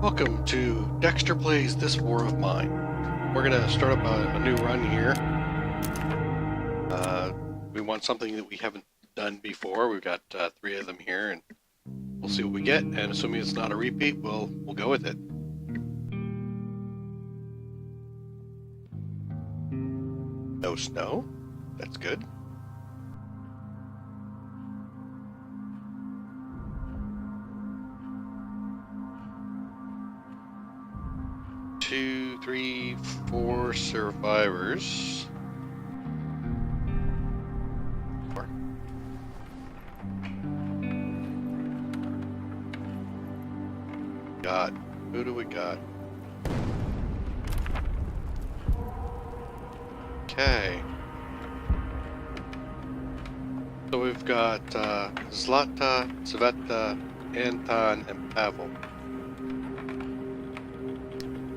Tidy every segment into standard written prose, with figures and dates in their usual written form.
Welcome to Dexter Plays This War of Mine. We're going to start up a new run here. We want something that we haven't done before. We've got 3 of them here, and we'll see what we get. And assuming it's not a repeat, we'll go with it. No snow. That's good. Two, 3, 4 survivors. 4. Who do we got? Okay. So we've got Zlata, Cveta, Anton, and Pavle.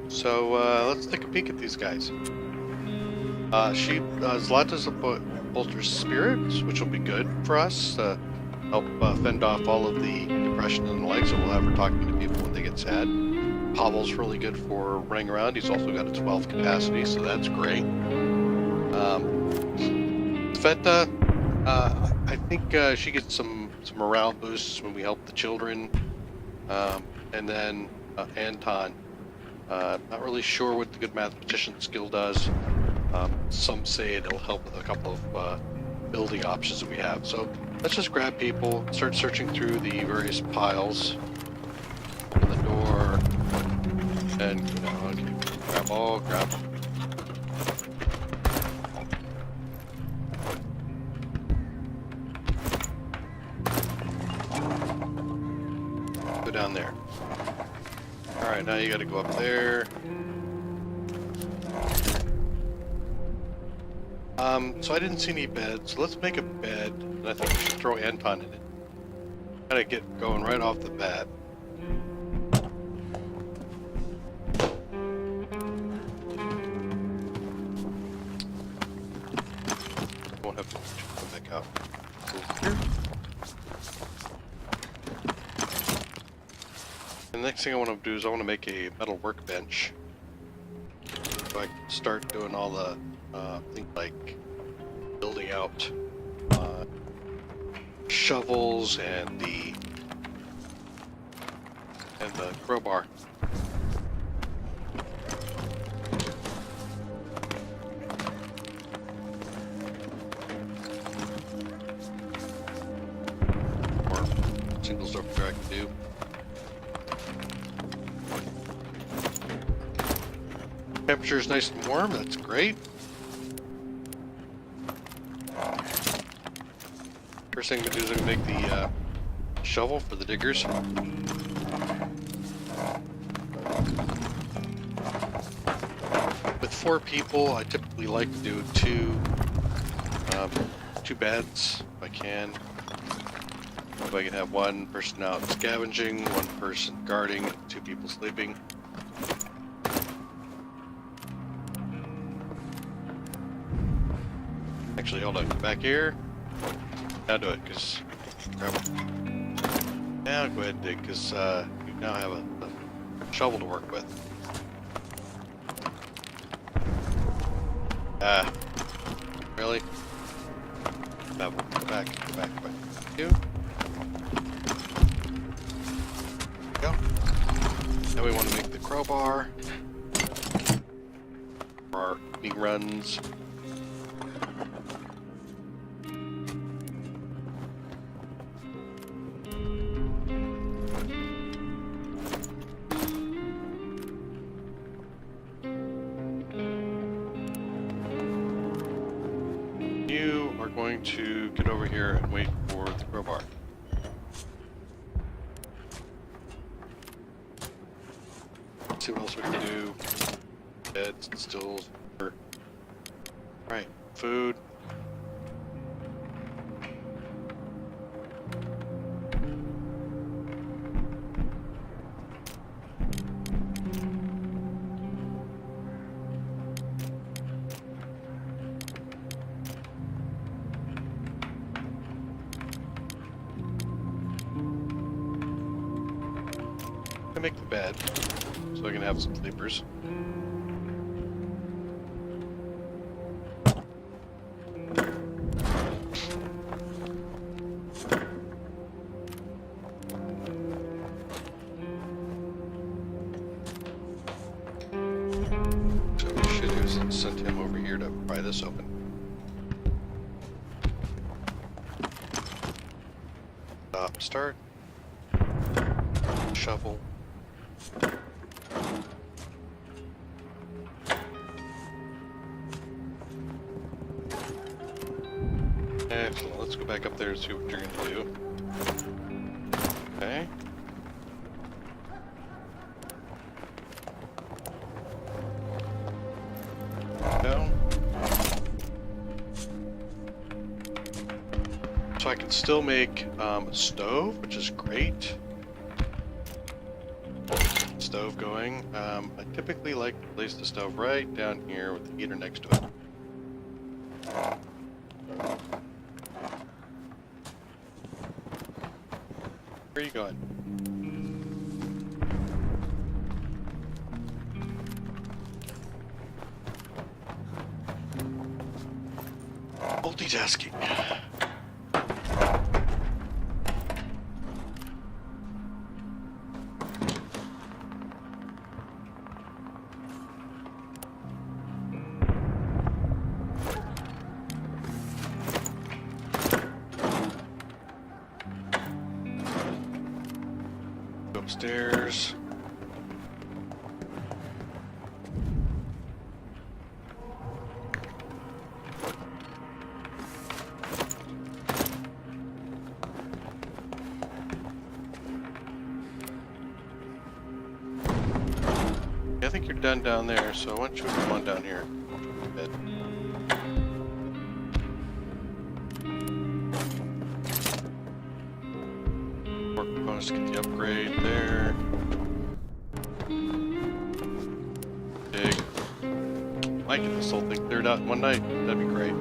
So let's take a peek at these guys. Zlata's bolsters spirits, which will be good for us to help fend off all of the depression in the legs, so we'll have her talking to people when they get sad. Pavle's really good for running around. He's also got a 12 capacity, so that's great. Cveta, I think she gets some morale boosts when we help the children. And then Anton. Not really sure what the good mathematician skill does. Some say it'll help with a couple of building options that we have. So let's just grab people, start searching through the various piles. Open the door, and okay, grab them. Go down there. Alright, now you gotta go up there. So I didn't see any beds, so let's make a bed, and I think we should throw Anton in it. Gotta get going right off the bat. Won't have to come back out. Here. The next thing I want to do is I want to make a metal workbench, so I can start doing all the things like building out shovels and the crowbar. Or singles over there I can do. Temperature is nice and warm, that's great. First thing I'm going to do is I'm going to make the shovel for the diggers. With 4 people, I typically like to do two beds if I can. If I can have one person out scavenging, one person guarding, and 2 people sleeping. Actually, hold on, back here. Now do it, because... Now go ahead and dig, because you now have a shovel to work with. Really? No, go back. You. Go. Now we want to make the crowbar. For our meat runs. You are going to get over here and wait for the crowbar. Let's see what else we can do. Beds, stools. Right, food. gonna make the bed so I can have some sleepers. So we should have sent him over here to pry this open. Start. Shovel. Excellent. Let's go back up there and see what you're gonna do. Okay. Go. So I can still make a stove, which is great. Stove going. I typically like to place the stove right down here with the heater next to it. Where are you going? Multitasking. Upstairs. I think you're done down there, so why don't you come on down here? Bed. More components to get the upgrade there. Big. Might get this whole thing cleared out in one night. That'd be great.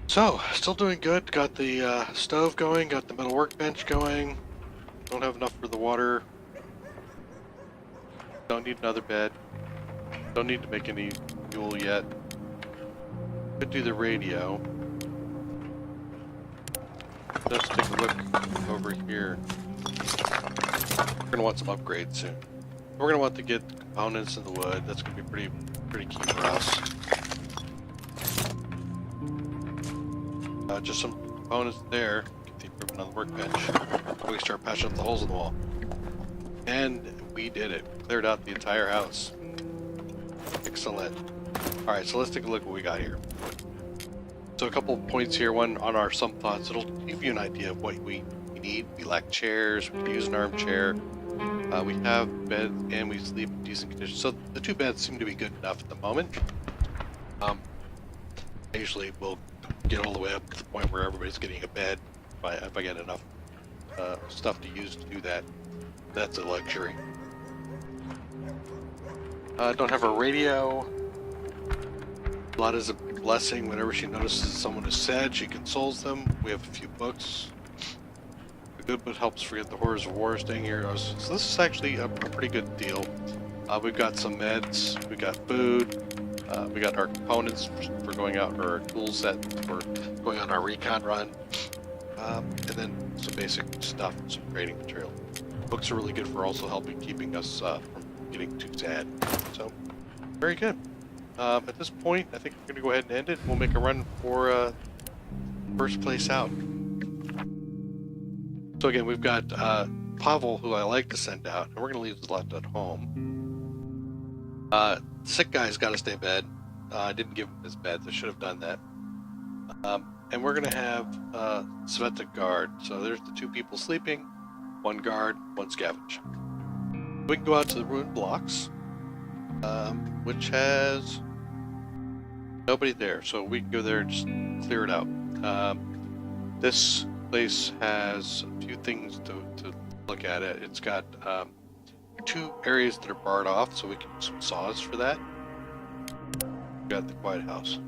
So, still doing good. Got the stove going, got the metal workbench going. Don't have enough for the water. Don't need another bed. Don't need to make any fuel yet. Could do the radio. Let's take a look over here. We're gonna want some upgrades soon. We're gonna want to get the components in the wood. That's gonna be pretty key for us. Just some components there. Get the equipment on the workbench. We start patching up the holes in the wall. And we did it. Cleared out the entire house. Excellent. Alright, so let's take a look at what we got here. So a couple of points here. One on our some thoughts. It'll give you an idea of what we need. We lack chairs. We could use an armchair. We have beds and we sleep in decent conditions. So the two beds seem to be good enough at the moment. Usually we'll get all the way up to the point where everybody's getting a bed if I get enough stuff to use to do that. That's a luxury. Don't have a radio. Zlata's a blessing. Whenever she notices someone is sad, she consoles them. We have a few books. The good book helps forget the horrors of war staying here. So this is actually a pretty good deal. We've got some meds. We got food. We got our components for going out, or our tool set for going on our recon run. And then some basic stuff, some grading material. Books are really good for also helping keeping us from getting too sad. So, very good. At this point, I think we're going to go ahead and end it. We'll make a run for first place out. So again, we've got Pavle, who I like to send out, and we're going to leave Zlata at home. The sick guy's got to stay in bed. I didn't give him his bed, so I should have done that. And we're going to have Cveta guard. So there's the two people sleeping, one guard, one scavenge. We can go out to the ruined blocks, which has nobody there. So we can go there and just clear it out. This place has a few things to look at. It's got two areas that are barred off, so we can use some saws for that. We got the quiet house.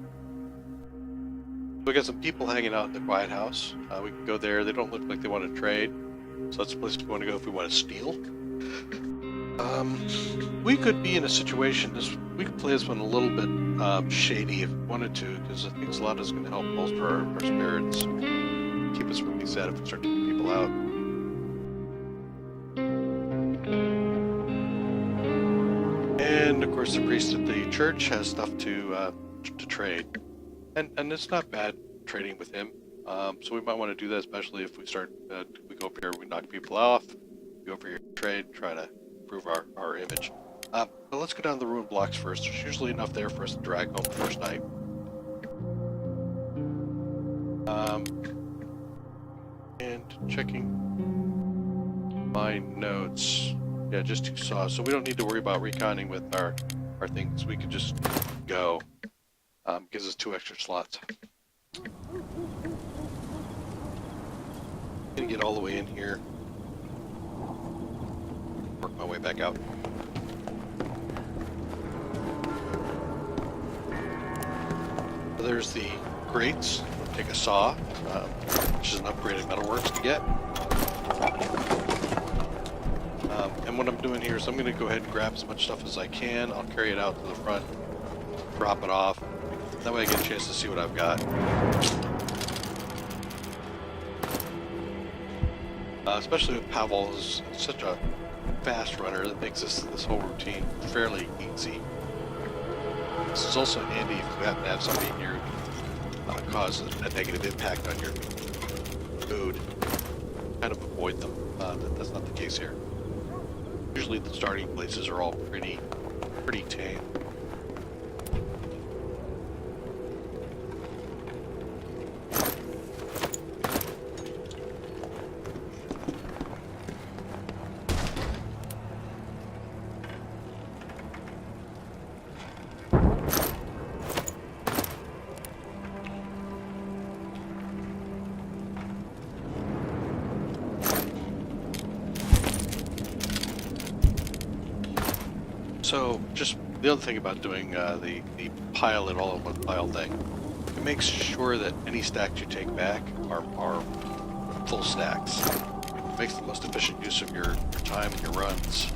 We got some people hanging out in the quiet house. We can go there. They don't look like they want to trade, so that's a place we want to go if we want to steal. We could be in a situation. We could play this one a little bit shady if we wanted to, because I think Zlata's going to help bolster our spirits, keep us really sad if we start taking people out. And of course, the priest at the church has stuff to trade, and it's not bad trading with him. So we might want to do that, especially if we start. We go up here, we knock people off. We go over here, trade, try to improve our image. But let's go down the ruined blocks first. There's usually enough there for us to drag home the first night. And checking my notes. Yeah, just 2 saws. So we don't need to worry about reconning with our things. We can just go. Gives us 2 extra slots. Gonna get all the way in here. Work my way back out. There's the grates. Take a saw, which is an upgraded metalworks to get. And what I'm doing here is I'm going to go ahead and grab as much stuff as I can. I'll carry it out to the front, drop it off. That way I get a chance to see what I've got. Especially with Pavle, is such a fast runner that makes this whole routine fairly easy. This is also handy if you happen to have somebody in your cause a negative impact on your food. Kind of avoid them. That's not the case here. Usually the starting places are all pretty tame. So, just the other thing about doing the pile it all in one pile thing, it makes sure that any stacks you take back are full stacks. It makes the most efficient use of your time and your runs,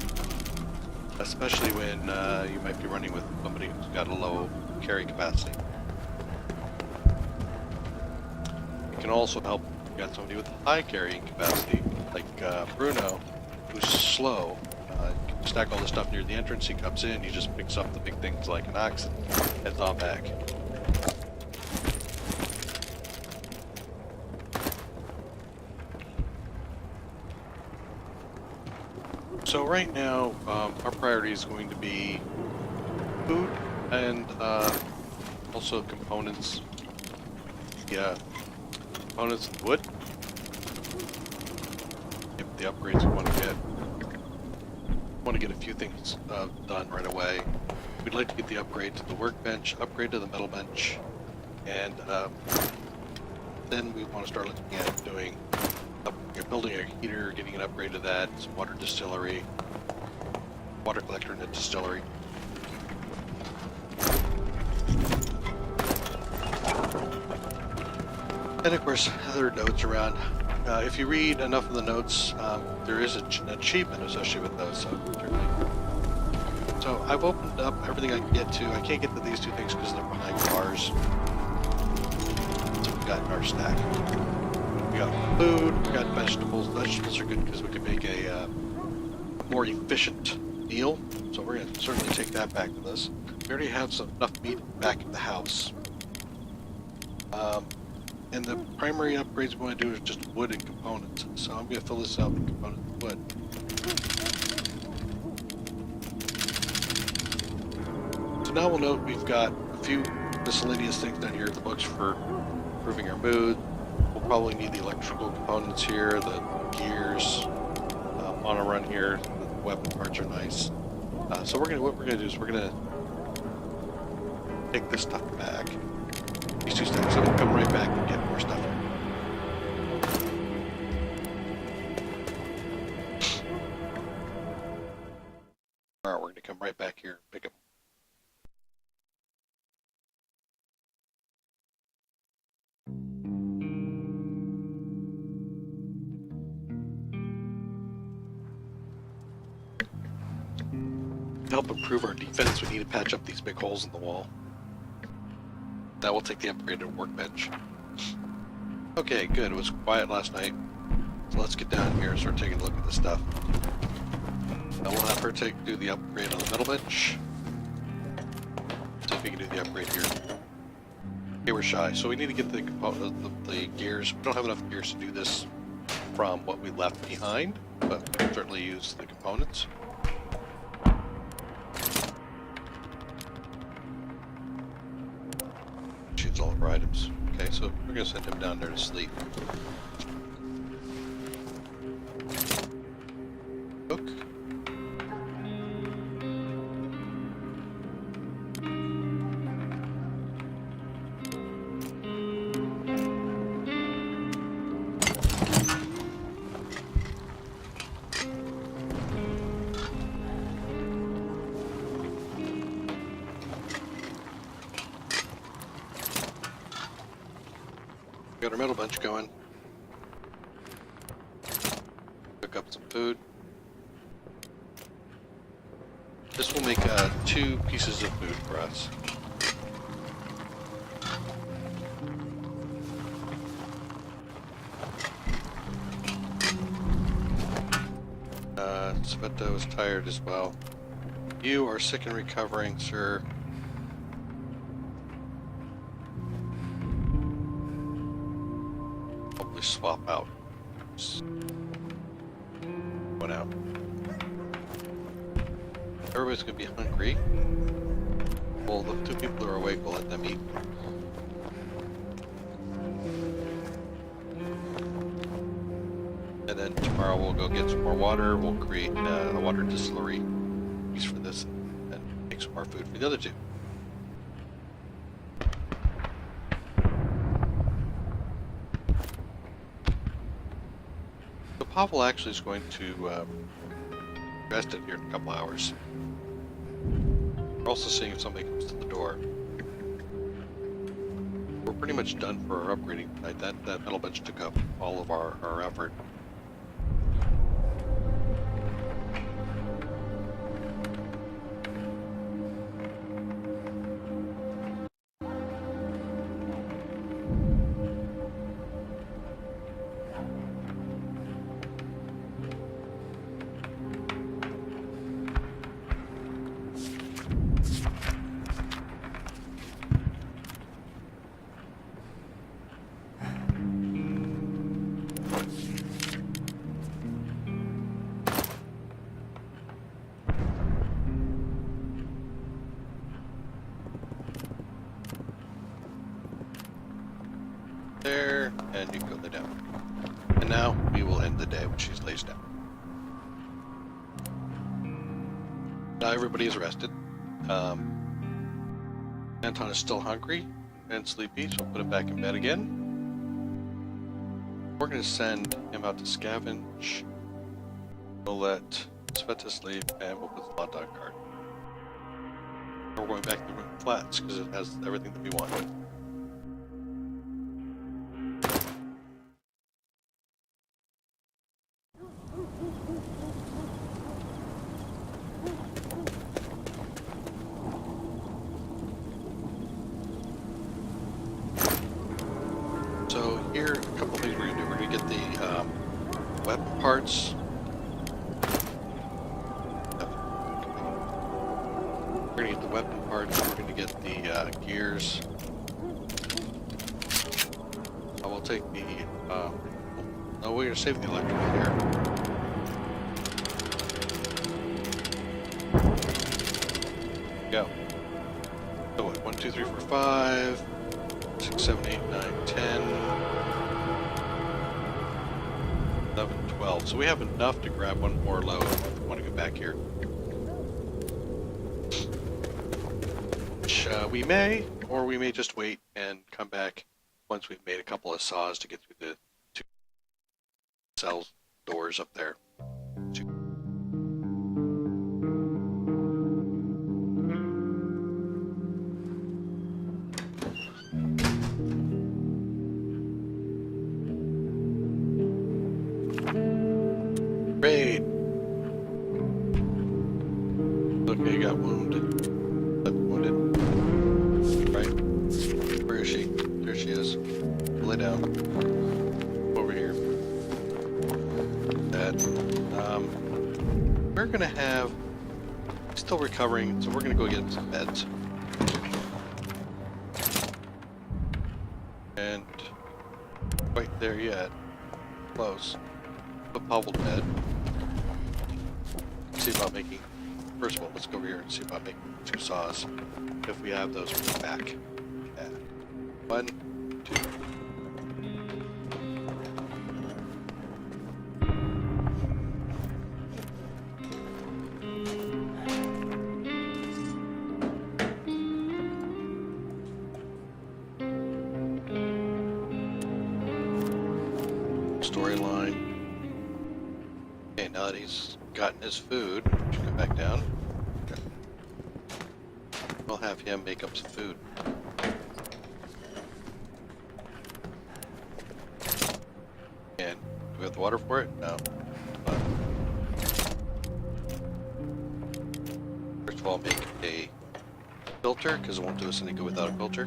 especially when you might be running with somebody who's got a low carry capacity. It can also help if you got somebody with high carrying capacity, like Bruno, who's slow. Stack all the stuff near the entrance, he comes in, he just picks up the big things like an ox and heads on back. So right now, our priority is going to be food and also components. Yeah, components and wood. Yep, the upgrades we want to get. Want to get a few things done right away. We'd like to get the upgrade to the workbench, upgrade to the metal bench, and then we want to start looking at doing building a heater, getting an upgrade to that, some water distillery, water collector in a distillery. And of course, other notes around. If you read enough of the notes, there is an achievement associated with those. So I've opened up everything I can get to. I can't get to these 2 things because they're behind bars. So we've got our stack. We got food. We got vegetables. Vegetables are good because we can make a more efficient meal. So we're going to certainly take that back with us. We already have enough meat back in the house. And the primary upgrades we want to do is just wood and components. So I'm going to fill this out with components and wood. So now we'll note we've got a few miscellaneous things down here in the books for improving our mood. We'll probably need the electrical components here, the gears on a run here. The weapon parts are nice. So what we're going to do is we're going to take this stuff back. These 2 stacks, so we'll come right back and get more stuff. Alright, we're going to come right back here and pick up. To help improve our defense, we need to patch up these big holes in the wall. That will take the upgraded workbench. Okay, good. It was quiet last night. So let's get down here and start taking a look at this stuff. I will have her do the upgrade on the metal bench. See if we can do the upgrade here. Okay, we're shy. So we need to get the gears. We don't have enough gears to do this from what we left behind, but we can certainly use the components. Choose all of our items. Okay, so we're going to send him down there to sleep. Cook. Got our metal bench going. Cook up some food. This will make 2 pieces of food for us. Cveta was tired as well. You are sick and recovering, sir. Probably swap out. One out. Everybody's gonna be hungry. Well, the 2 people who are awake, we'll let them eat. And then tomorrow we'll go get some more water. We'll create a water distillery use for this and make some more food for the other 2. So Pavle actually is going to rest it here in a couple hours. We're also seeing if somebody comes to the door. We're pretty much done for our upgrading tonight. That metal bench took up all of our effort. There, and you can go lay down. And now we will end the day when she lays down. Now everybody is rested. Anton is still hungry and sleepy, so I'll put him back in bed again. We're going to send him out to scavenge. We'll let Cveta sleep, and we'll put the hot dog cart. We're going back to the room flats because it has everything that we want. So here, a couple things we're going to do. We're going to get the weapon parts. We're going to get the weapon parts. We're going to get the gears. I will take the... no, we're going to save the electrical here. Go. So what? 1, 2, 3, 4, 5... 6, 7, 8, 9, 10, 11, 12. So we have enough to grab one more load if we want to go back here. Which we may, or we may just wait and come back once we've made a couple of saws to get through the 2 cell doors up there. Great. Look Okay, got wounded. Wounded. Right. Where is she? There she is. Lay down. Over here. That. We're gonna have. Still recovering, so we're gonna go get some meds. And quite there yet. Close. Put Pavle to bed. See about making. First of all, let's go over here and see about making 2 saws. If we have those, we'll go back. Yeah. 1, 2. Storyline. Okay, now that he's gotten his food, we should come back down. Okay. We'll have him make up some food. And do we have the water for it? No. But first of all, make a filter, because it won't do us any good without a filter.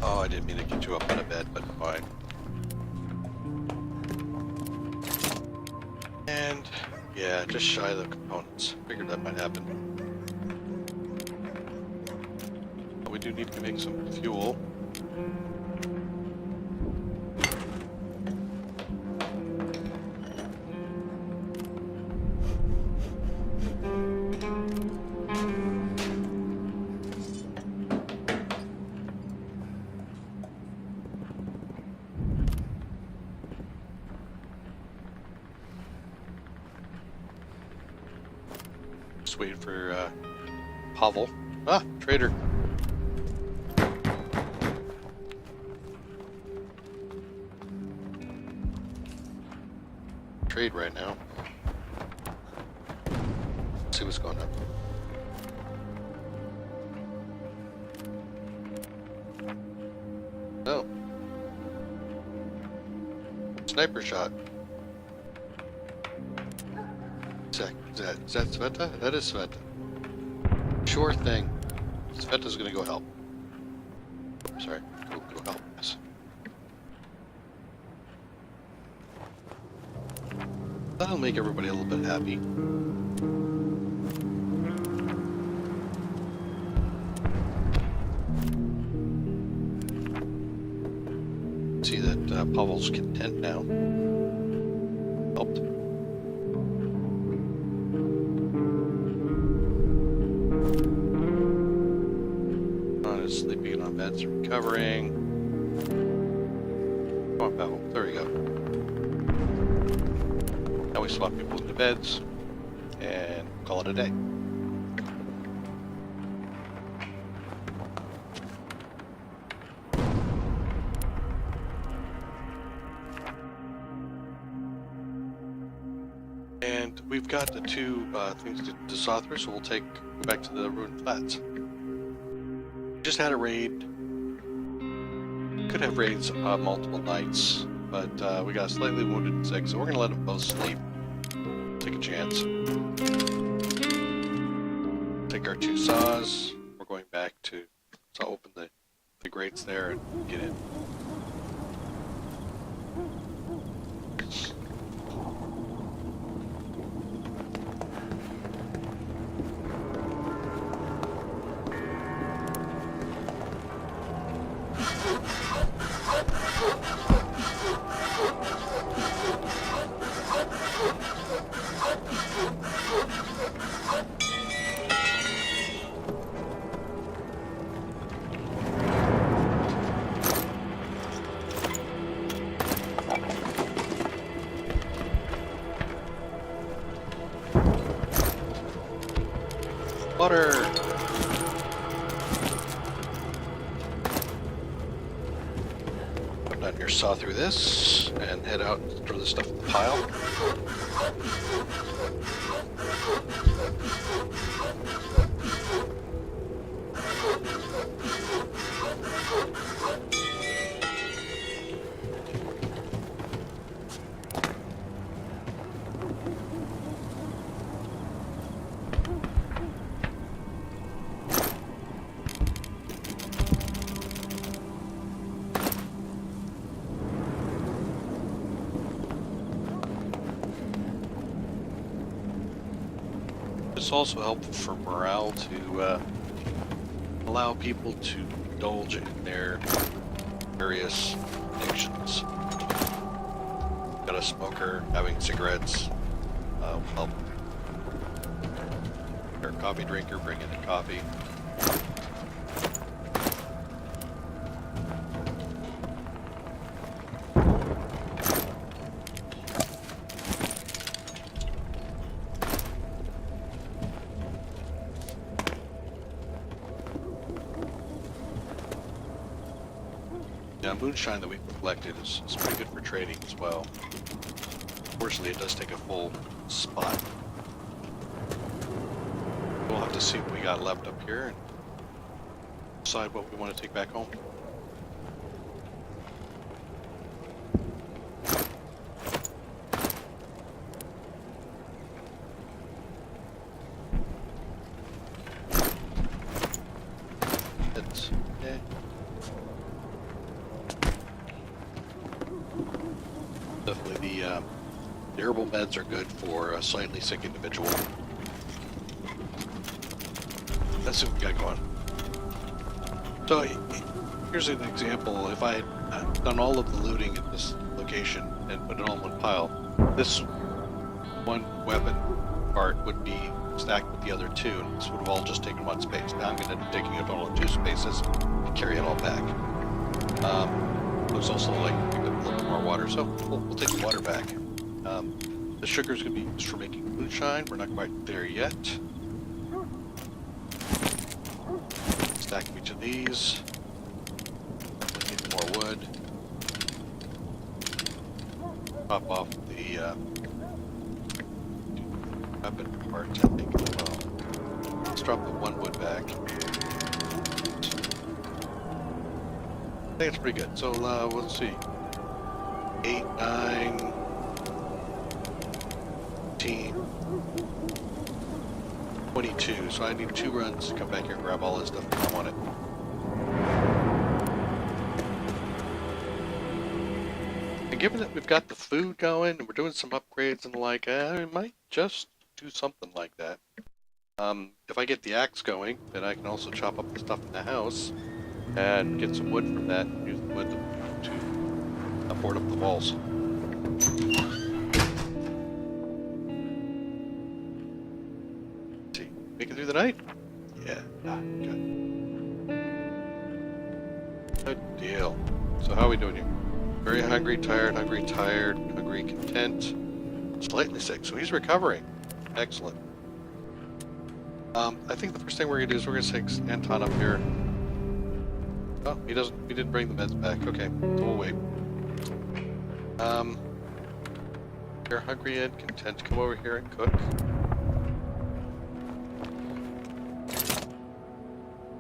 Oh, I didn't mean to get you up on a bed, but fine. And, yeah, just shy of the components. Figured that might happen. But we do need to make some fuel. Just waiting for Pavle. Ah, trader. Trade right now. Let's see what's going on. Oh. Sniper shot. Is that Cveta? That is Cveta. Sure thing. Cveta's gonna go help. Sorry, go help us. That'll make everybody a little bit happy. See that Pavle's content now. Helped. Sleeping on beds, recovering. Come on, Pavle. There we go. Now we swap people into beds and call it a day. And we've got the 2 things to saw through, so we'll go back to the ruined flats. Just had a raid. Could have raids multiple nights, but we got slightly wounded 6, so we're gonna let them both sleep. Take a chance. Take our 2 saws. We're going back to open the grates there and get in. Water! Put down your saw through this and head out and throw the stuff in the pile. also helpful for morale to allow people to indulge in their various addictions. Got a smoker having cigarettes, help. Or a coffee drinker, bring in a coffee. Yeah, moonshine that we've collected is pretty good for trading as well. Unfortunately, it does take a full spot. We'll have to see what we got left up here and decide what we want to take back home. It's okay. Definitely the herbal meds are good for a slightly sick individual. Let's see what we got going. So here's an example. If I had done all of the looting at this location and put it all in one pile, this one weapon part would be stacked with the other two, and this would have all just taken one space. Now I'm going to end up taking it all in two spaces and carry it all back. Looks also like we got a little more water, so we'll take the water back. The sugar is going to be used for making moonshine. We're not quite there yet. Stack each of these. Need more wood. Pop off the weapon parts, I think, as well. Let's drop the one wood back. I think it's pretty good. So we'll see. 8, 9, 18, 22. So I need 2 runs to come back here and grab all this stuff if I want it. And given that we've got the food going and we're doing some upgrades and the like, I might just do something like that. If I get the axe going, then I can also chop up the stuff in the house and get some wood from that and use the wood to board up the walls. Let's see, make it through the night? Yeah, good. Good deal. So how are we doing here? Very hungry, tired, content. Slightly sick, so he's recovering. Excellent. I think the first thing we're gonna do is we're gonna take Anton up here. Oh, he didn't bring the meds back. Okay, so we'll wait. You're hungry and content. Come over here and cook.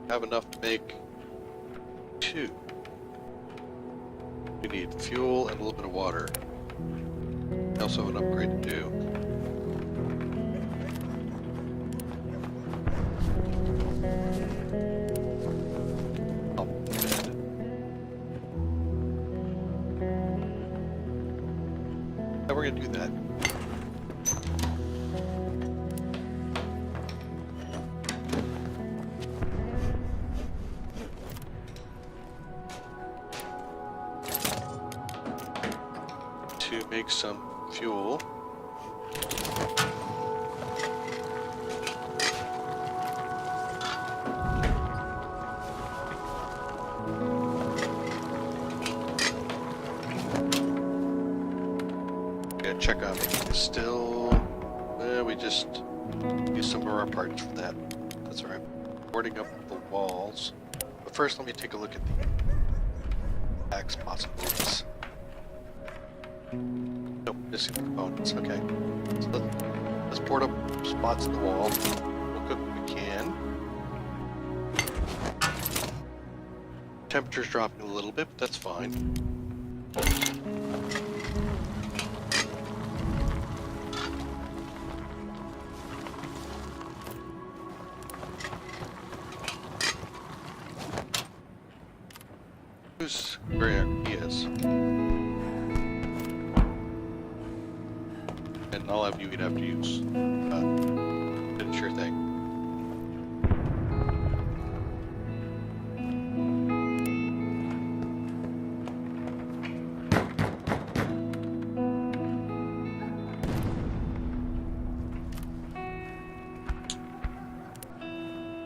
Have enough to make 2. We need fuel and a little bit of water. We also have an upgrade to do. How we're gonna do that? To make some fuel. Check on making a still. We just use some of our parts for that. That's alright. Boarding up the walls. But first, let me take a look at the axe possibilities. Nope, missing components. Okay. So let's board up spots in the wall. We'll cook what we can. Temperature's dropping a little bit, but that's fine. Where he is. And I'll have you eat after use. Sure thing.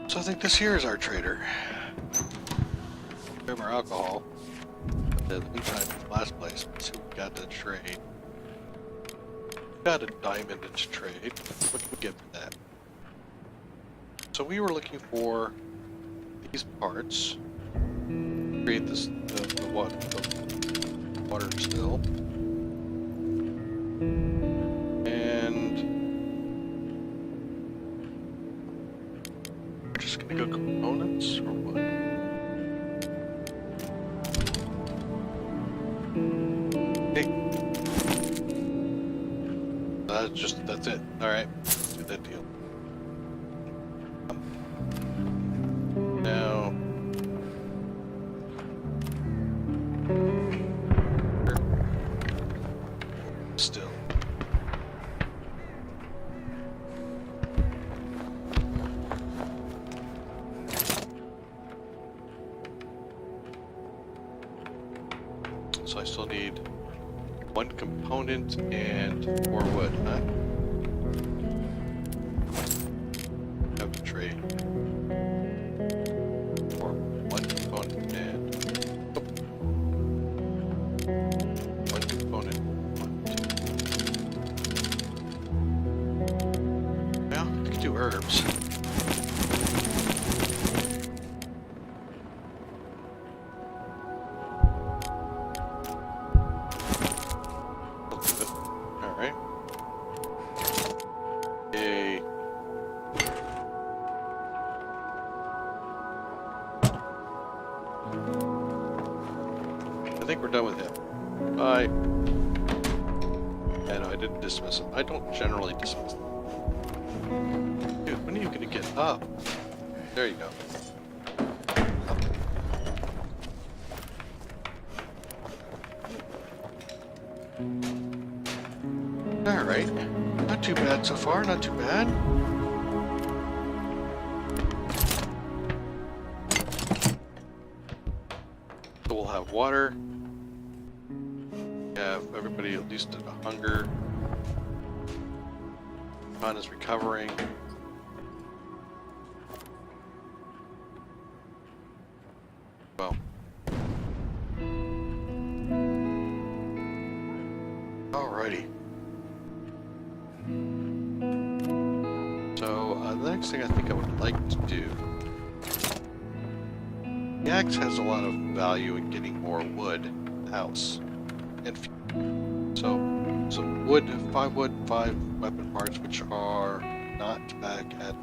So I think this here is our trader. Grab our alcohol. In the meantime, last place, let's see what we got to trade. Got a diamond to trade. What can we get for that? So we were looking for these parts. Create this the water still. And we're just gonna go components or what? That's it. Alright, let's do that deal. Now... Still. So I still need one component and 4 wood, huh? Have to trade for 1 component and one component. 1, 2. Well, I could do herbs. I think we're done with him. Bye. Yeah, no, I didn't dismiss him. I don't generally dismiss them. Dude, when are you gonna get up? There you go. Alright. Not too bad so far, not too bad. So we'll have water. Have everybody at least at a hunger. Anton is recovering. Well. Alrighty. So the next thing I think I would like to do. The axe has a lot of value in getting more wood in the house. And so wood, 5 wood, 5 weapon parts, which are not back at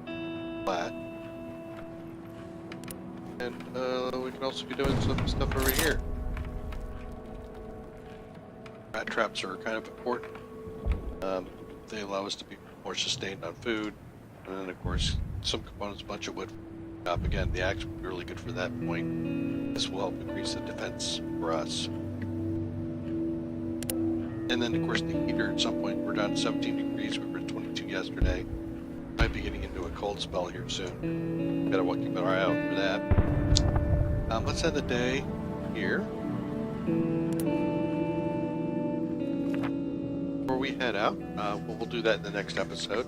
the flat. And we can also be doing some stuff over here. Rat traps are kind of important. They allow us to be more sustained on food. And then of course, some components, a bunch of wood. Up again, the axe would be really good for that point. This will help increase the defense for us. And then, of course, the heater at some point. We're down to 17 degrees. We were at 22 yesterday. Might be getting into a cold spell here soon. Gotta keep our eye out for that. Let's end the day here. Before we head out, we'll do that in the next episode.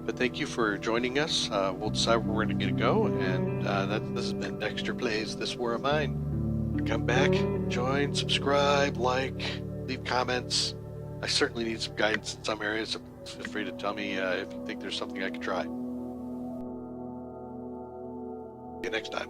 But thank you for joining us. We'll decide where we're going to go. And this has been Dexter Plays This War of Mine. Come back, join, subscribe, like, leave comments. I certainly need some guidance in some areas, so feel free to tell me if you think there's something I could try. See you next time.